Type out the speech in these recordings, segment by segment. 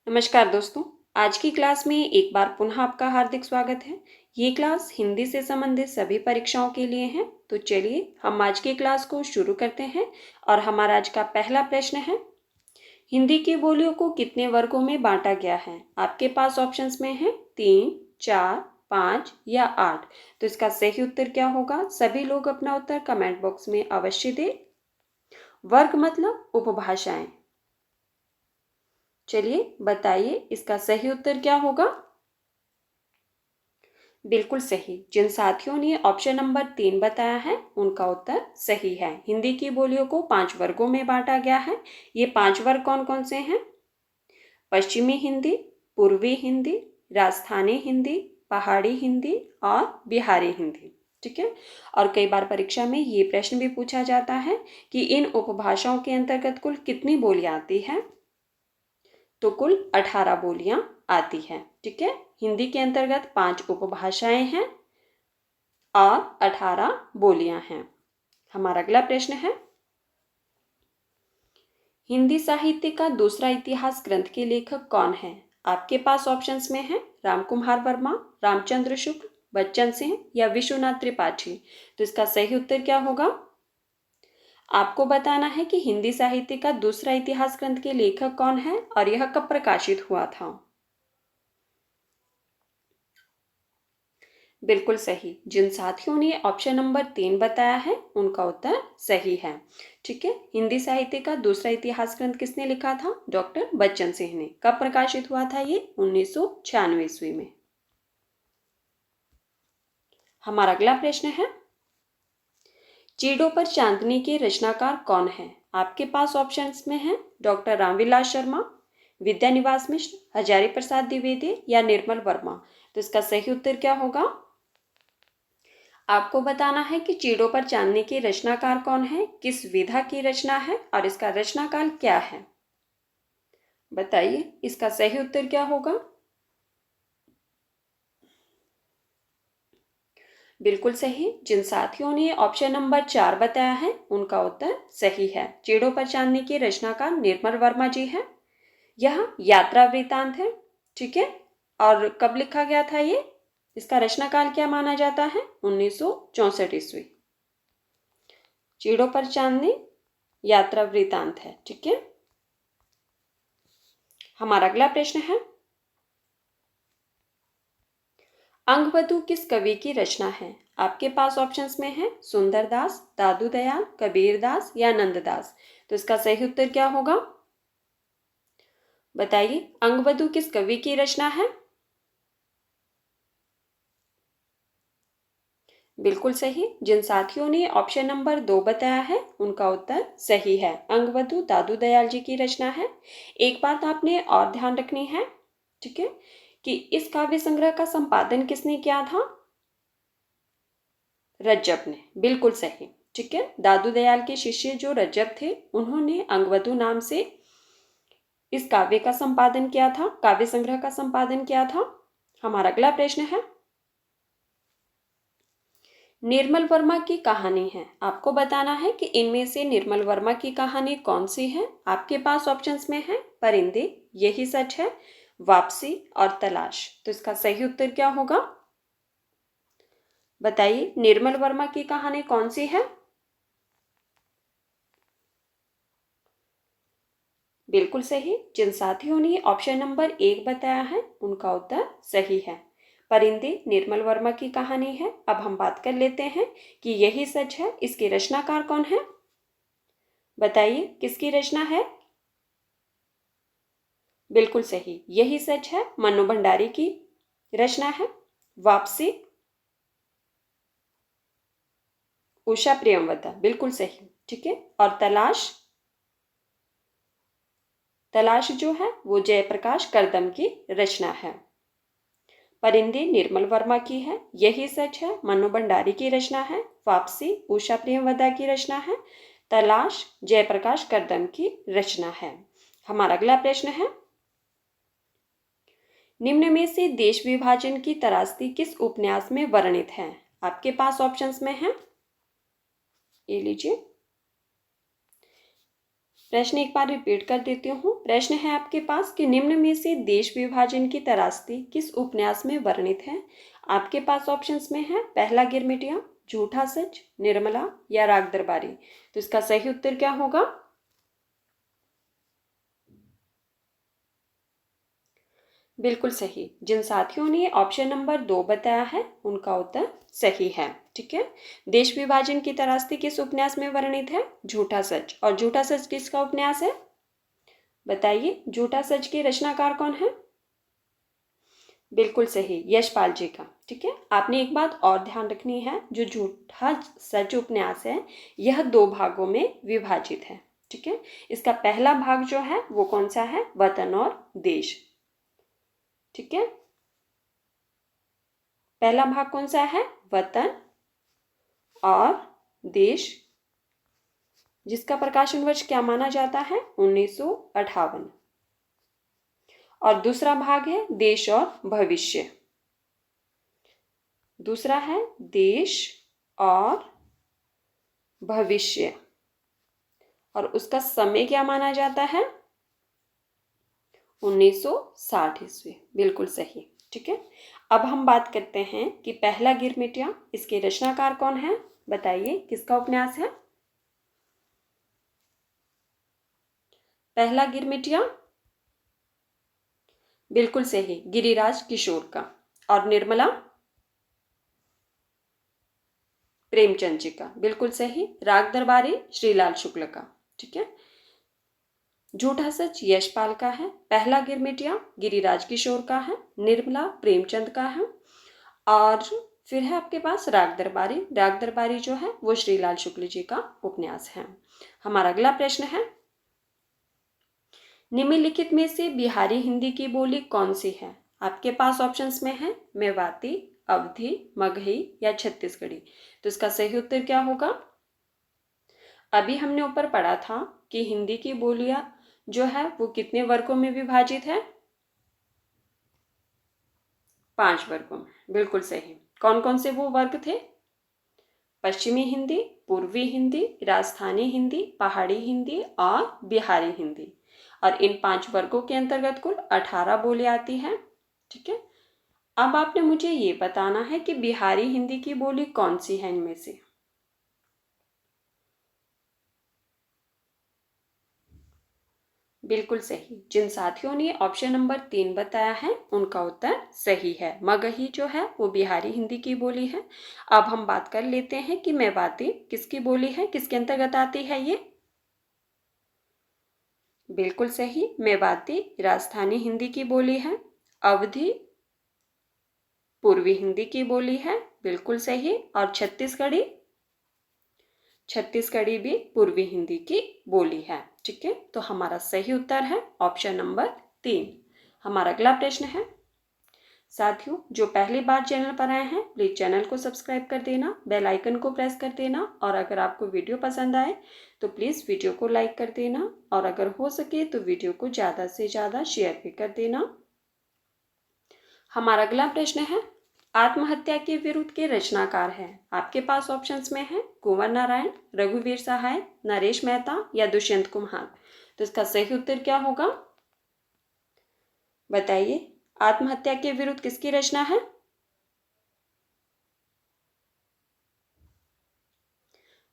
नमस्कार दोस्तों। आज की क्लास में एक बार पुनः आपका हार्दिक स्वागत है। ये क्लास हिंदी से संबंधित सभी परीक्षाओं के लिए है। तो चलिए हम आज की क्लास को शुरू करते हैं और हमारा आज का पहला प्रश्न है, हिंदी की बोलियों को कितने वर्गों में बांटा गया है? आपके पास ऑप्शंस में है 3, 4, 5 या 8। तो इसका सही उत्तर क्या होगा? सभी लोग अपना उत्तर कमेंट बॉक्स में अवश्य दें। वर्ग मतलब उपभाषाएं। चलिए बताइए इसका सही उत्तर क्या होगा? बिल्कुल सही। जिन साथियों ने ऑप्शन नंबर 3 बताया है उनका उत्तर सही है। हिंदी की बोलियों को 5 वर्गों में बांटा गया है। ये 5 वर्ग कौन कौन से हैं? पश्चिमी हिंदी, पूर्वी हिंदी, राजस्थानी हिंदी, पहाड़ी हिंदी और बिहारी हिंदी। ठीक है। और कई बार परीक्षा में ये प्रश्न भी पूछा जाता है कि इन उपभाषाओं के अंतर्गत कुल कितनी बोलियां आती है? तो कुल 18 बोलियां आती हैं। ठीक है। हिंदी के अंतर्गत 5 उपभाषाएं हैं और 18 बोलियां हैं। हमारा अगला प्रश्न है, हिंदी साहित्य का दूसरा इतिहास ग्रंथ के लेखक कौन है? आपके पास ऑप्शंस में है रामकुमार वर्मा, रामचंद्र शुक्ल, बच्चन सिंह या विश्वनाथ त्रिपाठी। तो इसका सही उत्तर क्या होगा? आपको बताना है कि हिंदी साहित्य का दूसरा इतिहास ग्रंथ के लेखक कौन है और यह कब प्रकाशित हुआ था। बिल्कुल सही। जिन साथियों ने ऑप्शन नंबर 3 बताया है उनका उत्तर सही है। ठीक है। हिंदी साहित्य का दूसरा इतिहास ग्रंथ किसने लिखा था? डॉक्टर बच्चन सिंह ने। कब प्रकाशित हुआ था ये? 1996 ईस्वी में। हमारा अगला प्रश्न है, चीड़ों पर चांदनी के रचनाकार कौन है? आपके पास ऑप्शंस में है डॉक्टर रामविलास शर्मा, विद्यानिवास मिश्र, हजारी प्रसाद द्विवेदी या निर्मल वर्मा। तो इसका सही उत्तर क्या होगा? आपको बताना है कि चीड़ों पर चांदनी के रचनाकार कौन है, किस विधा की रचना है और इसका रचनाकाल क्या है। बताइए इसका सही उत्तर क्या होगा? बिल्कुल सही। जिन साथियों ने ऑप्शन नंबर 4 बताया है उनका उत्तर सही है। चीड़ों पर चांदनी के रचनाकार निर्मल वर्मा जी है। यह यात्रा वृतांत है। ठीक है। और कब लिखा गया था ये? इसका रचनाकाल क्या माना जाता है? 1964 ईस्वी। चीड़ों पर चांदनी यात्रा वृतांत है। ठीक है। हमारा अगला प्रश्न है, अंगवधु किस कवि की रचना है? आपके पास ऑप्शंस में है सुंदरदास, दादू दयाल, कबीरदास या नंददास। तो इसका सही उत्तर क्या होगा? बताइए अंगवधु किस कवि की रचना है? बिल्कुल सही। जिन साथियों ने ऑप्शन नंबर 2 बताया है उनका उत्तर सही है। अंगवधु दादू दयाल जी की रचना है। एक बात आपने और ध्यान रखनी है, ठीक है, कि इस काव्य संग्रह का संपादन किसने किया था? रज्जब ने। बिल्कुल सही। ठीक है। दादू दयाल के शिष्य जो रज्जब थे उन्होंने अंगवधु नाम से इस काव्य का संपादन किया था, काव्य संग्रह का संपादन किया था। हमारा अगला प्रश्न है, निर्मल वर्मा की कहानी है। आपको बताना है कि इनमें से निर्मल वर्मा की कहानी कौन सी है। आपके पास ऑप्शंस में है परिंदे, यही सच है, वापसी और तलाश। तो इसका सही उत्तर क्या होगा? बताइए निर्मल वर्मा की कहानी कौन सी है? बिल्कुल सही। जिन साथियों ने ऑप्शन नंबर 1 बताया है उनका उत्तर सही है। परिंदे निर्मल वर्मा की कहानी है। अब हम बात कर लेते हैं कि यही सच है, इसके रचनाकार कौन है? बताइए किसकी रचना है? बिल्कुल सही। यही सच है मन्नू भंडारी की रचना है। वापसी उषा प्रियमवदा। बिल्कुल सही। ठीक है। और तलाश, तलाश जो है वो जयप्रकाश करदम की रचना है। परिंदे निर्मल वर्मा की है। यही सच है मन्नू भंडारी की रचना है। वापसी उषा प्रियमवदा की रचना है। तलाश जयप्रकाश करदम की रचना है। हमारा अगला प्रश्न है, निम्न में से देश विभाजन की त्रासदी किस उपन्यास में वर्णित है? आपके पास ऑप्शंस में है, ये लीजिए, प्रश्न एक बार रिपीट कर देती हूँ। प्रश्न है आपके पास कि निम्न में से देश विभाजन की त्रासदी किस उपन्यास में वर्णित है। आपके पास ऑप्शंस में है पहला गिरमिटिया, झूठा सच, निर्मला या राग दरबारी। तो इसका सही उत्तर क्या होगा? बिल्कुल सही। जिन साथियों ने ऑप्शन नंबर 2 बताया है उनका उत्तर सही है। ठीक है। देश विभाजन की त्रासदी किस उपन्यास में वर्णित है? झूठा सच। और झूठा सच किसका उपन्यास है? बताइए, झूठा सच के रचनाकार कौन है? बिल्कुल सही, यशपाल जी का। ठीक है। आपने एक बात और ध्यान रखनी है, जो झूठा सच उपन्यास है यह 2 भागों में विभाजित है। ठीक है। इसका पहला भाग जो है वो कौन सा है? वतन और देश। ठीक है। पहला भाग कौन सा है? वतन और देश, जिसका प्रकाशन वर्ष क्या माना जाता है? 1958। और दूसरा भाग है देश और भविष्य। दूसरा है देश और भविष्य, और उसका समय क्या माना जाता है? 1960 ईस्वी। बिल्कुल सही। ठीक है। अब हम बात करते हैं कि पहला गिरमिटिया, इसके रचनाकार कौन है? बताइए, किसका उपन्यास है पहला गिरमिटिया? बिल्कुल सही, गिरिराज किशोर का। और निर्मला? प्रेमचंद जी का। बिल्कुल सही, राग दरबारी श्रीलाल शुक्ल का। ठीक है। झूठा सच यशपाल का है, पहला गिरमिटिया गिरिराज किशोर का है, निर्मला प्रेमचंद का है, और फिर है आपके पास राग दरबारी। राग दरबारी जो है वो श्रीलाल शुक्ल जी का उपन्यास है। हमारा अगला प्रश्न है, निम्नलिखित में से बिहारी हिंदी की बोली कौन सी है? आपके पास ऑप्शंस में है मेवाती, अवधी, मगही या छत्तीसगढ़ी। तो इसका सही उत्तर क्या होगा? अभी हमने ऊपर पढ़ा था कि हिंदी की बोलियां जो है वो कितने वर्गों में विभाजित है? 5 वर्गों में। बिल्कुल सही। कौन कौन से वो वर्ग थे? पश्चिमी हिंदी, पूर्वी हिंदी, राजस्थानी हिंदी, पहाड़ी हिंदी और बिहारी हिंदी। और इन 5 वर्गों के अंतर्गत कुल 18 बोली आती हैं। ठीक है। अब आपने मुझे ये बताना है कि बिहारी हिंदी की बोली कौन सी है इनमें से। बिल्कुल सही। जिन साथियों ने ऑप्शन नंबर 3 बताया है उनका उत्तर सही है। मगही जो है वो बिहारी हिंदी की बोली है। अब हम बात कर लेते हैं कि मेवाती किसकी बोली है, किसके अंतर्गत आती है ये। बिल्कुल सही, मेवाती राजस्थानी हिंदी की बोली है। अवधी पूर्वी हिंदी की बोली है। बिल्कुल सही। और छत्तीसगढ़ी, छत्तीसगढ़ी भी पूर्वी हिंदी की बोली है। ठीक है। तो हमारा सही उत्तर है ऑप्शन नंबर 3। हमारा अगला प्रश्न है, साथियों जो पहली बार चैनल पर आए हैं प्लीज चैनल को सब्सक्राइब कर देना, बेल आइकन को प्रेस कर देना, और अगर आपको वीडियो पसंद आए तो प्लीज वीडियो को लाइक कर देना, और अगर हो सके तो वीडियो को ज़्यादा से ज़्यादा शेयर भी कर देना। हमारा अगला प्रश्न है, आत्महत्या के विरुद्ध के रचनाकार हैं। आपके पास ऑप्शंस में है कुंवर नारायण, रघुवीर सहाय, नरेश मेहता या दुष्यंत कुमार। तो इसका सही उत्तर क्या होगा? बताइए, आत्महत्या के विरुद्ध किसकी रचना है?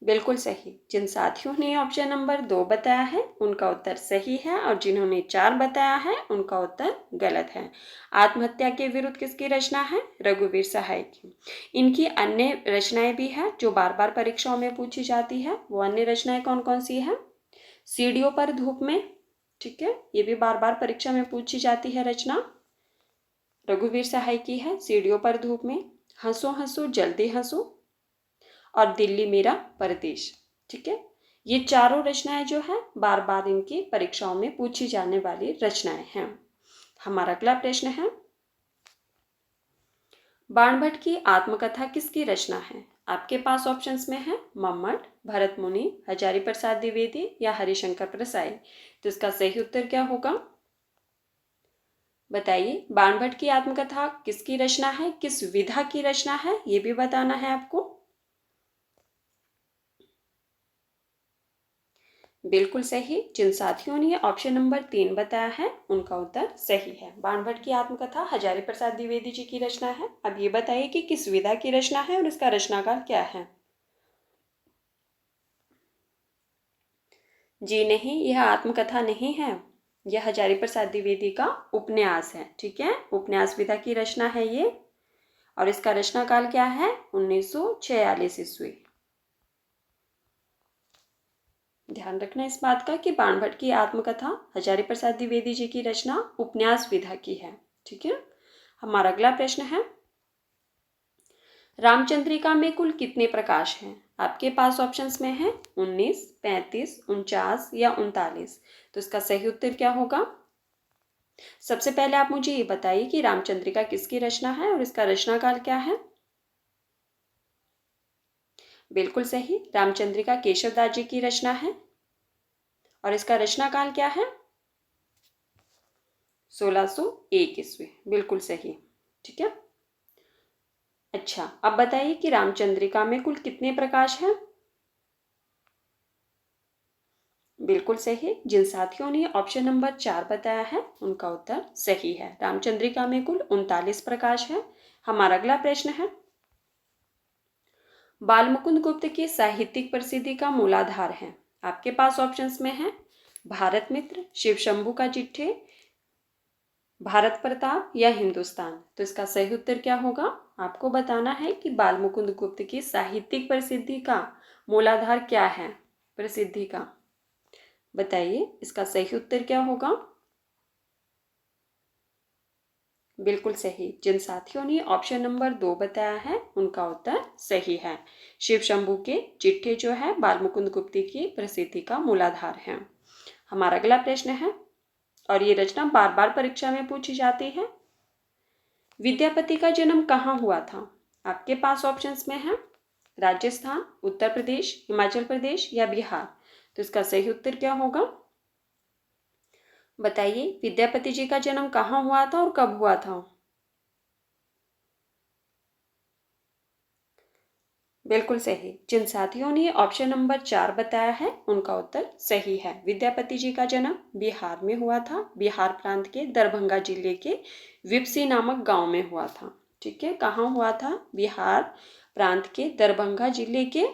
बिल्कुल सही। जिन साथियों ने ऑप्शन नंबर 2 बताया है उनका उत्तर सही है, और जिन्होंने 4 बताया है उनका उत्तर गलत है। आत्महत्या के विरुद्ध किसकी रचना है? रघुवीर सहाय की। इनकी अन्य रचनाएं भी है जो बार बार परीक्षाओं में पूछी जाती है। वो अन्य रचनाएं कौन कौन सी है? सीढ़ियों पर धूप में। ठीक है। ये भी बार बार परीक्षा में पूछी जाती है रचना, रघुवीर सहाय की है। सीढ़ियों पर धूप में, हंसो हंसो जल्दी हंसो, और दिल्ली मेरा परदेश। ठीक है। ये चारों रचनाएं जो है बार बार इनकी परीक्षाओं में पूछी जाने वाली रचनाएं हैं। हमारा अगला प्रश्न है, बाणभट्ट की आत्मकथा किसकी रचना है? आपके पास ऑप्शंस में है मम्मट, भरत मुनि, हजारी प्रसाद द्विवेदी या हरिशंकर प्रसाई। तो इसका सही उत्तर क्या होगा? बताइए, बाणभट्ट की आत्मकथा किसकी रचना है, किस विधा की रचना है, ये भी बताना है आपको। बिल्कुल सही। जिन साथियों ने ऑप्शन नंबर 3 बताया है उनका उत्तर सही है। बाणभट्ट की आत्मकथा हजारी प्रसाद द्विवेदी जी की रचना है। अब ये बताइए कि किस विधा की रचना है और इसका रचनाकाल क्या है। जी नहीं, यह आत्मकथा नहीं है, यह हजारी प्रसाद द्विवेदी का उपन्यास है। ठीक है, उपन्यास विधा की रचना है ये, और इसका रचनाकाल क्या है, 1946 ईस्वी। ध्यान रखना इस बात का कि बाणभट्ट की आत्मकथा हजारी प्रसाद द्विवेदी जी की रचना उपन्यास विधा की है। ठीक है, हमारा अगला प्रश्न है, रामचंद्रिका में कुल कितने प्रकाश हैं। आपके पास ऑप्शंस में है 19, 35, 49 या 39। तो इसका सही उत्तर क्या होगा। सबसे पहले आप मुझे ये बताइए कि रामचंद्रिका किसकी रचना है और इसका रचनाकाल क्या है। बिल्कुल सही, रामचंद्रिका केशवदास जी की रचना है और इसका रचनाकाल क्या है, 1601 ईस्वी। बिल्कुल सही। ठीक है, अच्छा अब बताइए कि रामचंद्रिका में कुल कितने प्रकाश हैं। बिल्कुल सही। जिन साथियों ने ऑप्शन नंबर 4 बताया है उनका उत्तर सही है। रामचंद्रिका में कुल 39 प्रकाश है। हमारा अगला प्रश्न है, बालमुकुंद गुप्त की साहित्यिक प्रसिद्धि का मूलाधार है। आपके पास ऑप्शंस में है भारत मित्र, शिव शंभू का चिट्ठे, भारत प्रताप या हिंदुस्तान। तो इसका सही उत्तर क्या होगा। आपको बताना है कि बालमुकुंद गुप्त की साहित्यिक प्रसिद्धि का मूलाधार क्या है। प्रसिद्धि का बताइए, इसका सही उत्तर क्या होगा। बिल्कुल सही। जिन साथियों ने ऑप्शन नंबर 2 बताया है उनका उत्तर सही है। शिव शंभू के चिट्ठे जो है बालमुकुंद गुप्त की प्रसिद्धि का मूलाधार है। हमारा अगला प्रश्न है, और ये रचना बार बार परीक्षा में पूछी जाती है, विद्यापति का जन्म कहाँ हुआ था। आपके पास ऑप्शंस में है राजस्थान, उत्तर प्रदेश, हिमाचल प्रदेश या बिहार। तो इसका सही उत्तर क्या होगा। बताइए, विद्यापति जी का जन्म कहाँ हुआ था और कब हुआ था। बिल्कुल सही। जिन साथियों ने ऑप्शन नंबर 4 बताया है उनका उत्तर सही है। विद्यापति जी का जन्म बिहार में हुआ था। बिहार प्रांत के दरभंगा जिले के विपसी नामक गांव में हुआ था। ठीक है, कहाँ हुआ था, बिहार प्रांत के दरभंगा जिले के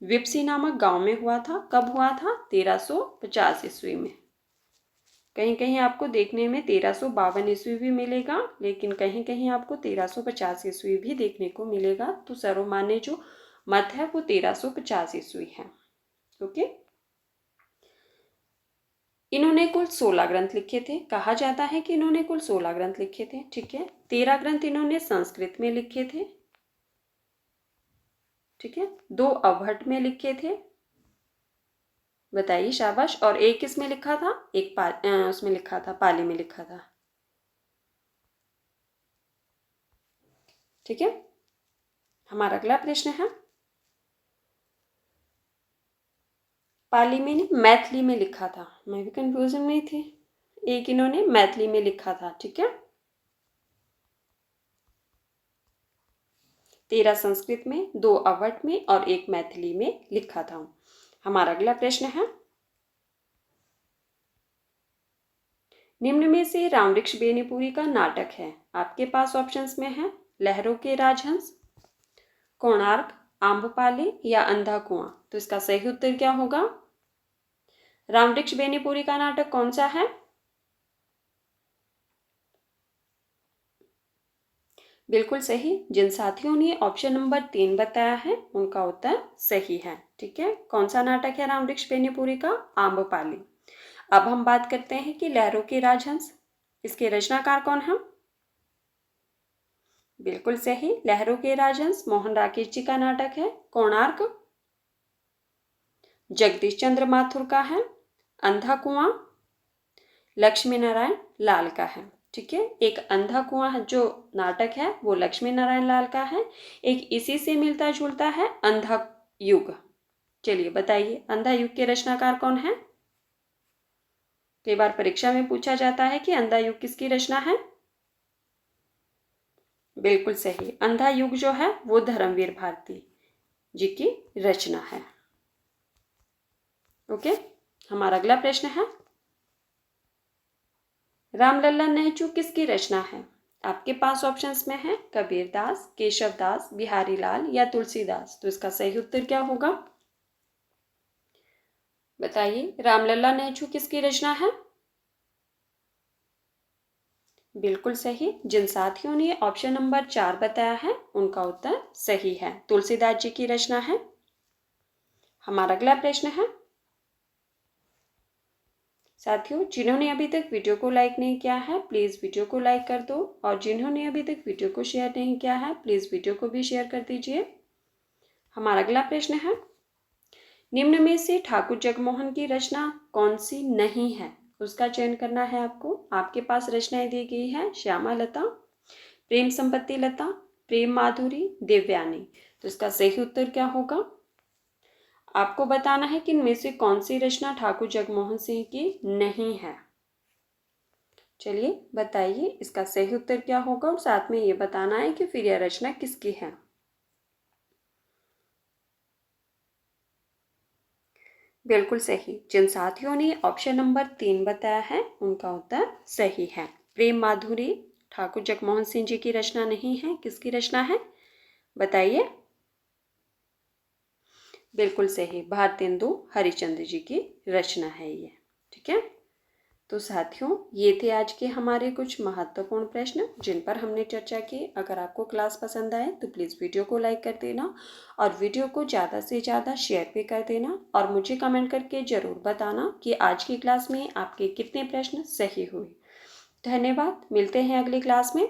विपसी नामक गांव में हुआ था। कब हुआ था, 1350 ईस्वी में। कहीं कहीं आपको देखने में 1352 ईस्वी भी मिलेगा, लेकिन कहीं कहीं आपको 1350 ईस्वी भी देखने को मिलेगा। तो सर्वमान्य जो मत है वो 1350 ईस्वी है। ओके, इन्होंने कुल 16 ग्रंथ लिखे थे। कहा जाता है कि इन्होंने कुल 16 ग्रंथ लिखे थे। ठीक है, 13 ग्रंथ इन्होंने संस्कृत में लिखे थे। ठीक है, 2 अवहट में लिखे थे। बताइए, शाबाश। और एक किस में लिखा था, एक उसमें लिखा था, पाली में लिखा था। ठीक है, हमारा अगला प्रश्न है, पाली में नहीं मैथिली में लिखा था। मैं भी कंफ्यूजन में थी। एक इन्होंने मैथिली में लिखा था। ठीक है, 13 संस्कृत में, 2 अवध में और एक मैथिली में लिखा था। हमारा अगला प्रश्न है, निम्न में से रामवृक्ष बेनीपुरी का नाटक है। आपके पास ऑप्शंस में है लहरों के राजहंस, कोणार्क, आम्रपाली या अंधा कुआं। तो इसका सही उत्तर क्या होगा। रामवृक्ष बेनीपुरी का नाटक कौन सा है। बिल्कुल सही। जिन साथियों ने ऑप्शन नंबर 3 बताया है उनका उत्तर सही है। ठीक है, कौन सा नाटक है रामवृक्ष बेनीपुरी का, आम्रपाली। अब हम बात करते हैं कि लहरों के राजहंस, इसके रचनाकार कौन है। बिल्कुल सही, लहरों के राजहंस मोहन राकेश जी का नाटक है। कोणार्क जगदीश चंद्र माथुर का है। अंधा कुआं लक्ष्मी नारायण लाल का है। ठीक है, एक अंधा कुआं जो नाटक है वो लक्ष्मी नारायण लाल का है। एक इसी से मिलता जुलता है अंधा युग। चलिए बताइए, अंधा युग के रचनाकार कौन है। कई बार परीक्षा में पूछा जाता है कि अंधा युग किसकी रचना है। बिल्कुल सही, अंधा युग जो है वो धर्मवीर भारती जी की रचना है। ओके, हमारा अगला प्रश्न है, रामलला नेहचू किसकी रचना है? आपके पास ऑप्शंस में है कबीरदास, केशवदास, बिहारी लाल या तुलसीदास। तो इसका सही उत्तर क्या होगा? बताइए, रामलला नेहचू किसकी रचना है? बिल्कुल सही। जिन साथियों ने ऑप्शन नंबर 4 बताया है उनका उत्तर सही है, तुलसीदास जी की रचना है। हमारा अगला प्रश्न है, साथियों जिन्होंने अभी तक वीडियो को लाइक नहीं किया है प्लीज़ वीडियो को लाइक कर दो, और जिन्होंने अभी तक वीडियो को शेयर नहीं किया है प्लीज़ वीडियो को भी शेयर कर दीजिए। हमारा अगला प्रश्न है, निम्न में से ठाकुर जगमोहन की रचना कौन सी नहीं है? उसका चयन करना है आपको। आपके पास रचनाएं दी गई है श्यामा लता, प्रेम संपत्ति लता, प्रेम माधुरी, देवयानी। तो इसका सही उत्तर क्या होगा? आपको बताना है कि इनमें से कौन सी रचना ठाकुर जगमोहन सिंह की नहीं है। चलिए बताइए इसका सही उत्तर क्या होगा, और साथ में ये बताना है कि फिर यह रचना किसकी है। बिल्कुल सही। जिन साथियों ने ऑप्शन नंबर 3 बताया है उनका उत्तर सही है। प्रेम माधुरी ठाकुर जगमोहन सिंह जी की रचना नहीं है, किसकी रचना है बताइए। बिल्कुल सही, भारतेंदु हरिश्चंद्र जी की रचना है ये। ठीक है, तो साथियों ये थे आज के हमारे कुछ महत्वपूर्ण प्रश्न जिन पर हमने चर्चा की। अगर आपको क्लास पसंद आए तो प्लीज़ वीडियो को लाइक कर देना, और वीडियो को ज़्यादा से ज़्यादा शेयर भी कर देना, और मुझे कमेंट करके ज़रूर बताना कि आज की क्लास में आपके कितने प्रश्न सही हुए। धन्यवाद, मिलते हैं अगली क्लास में।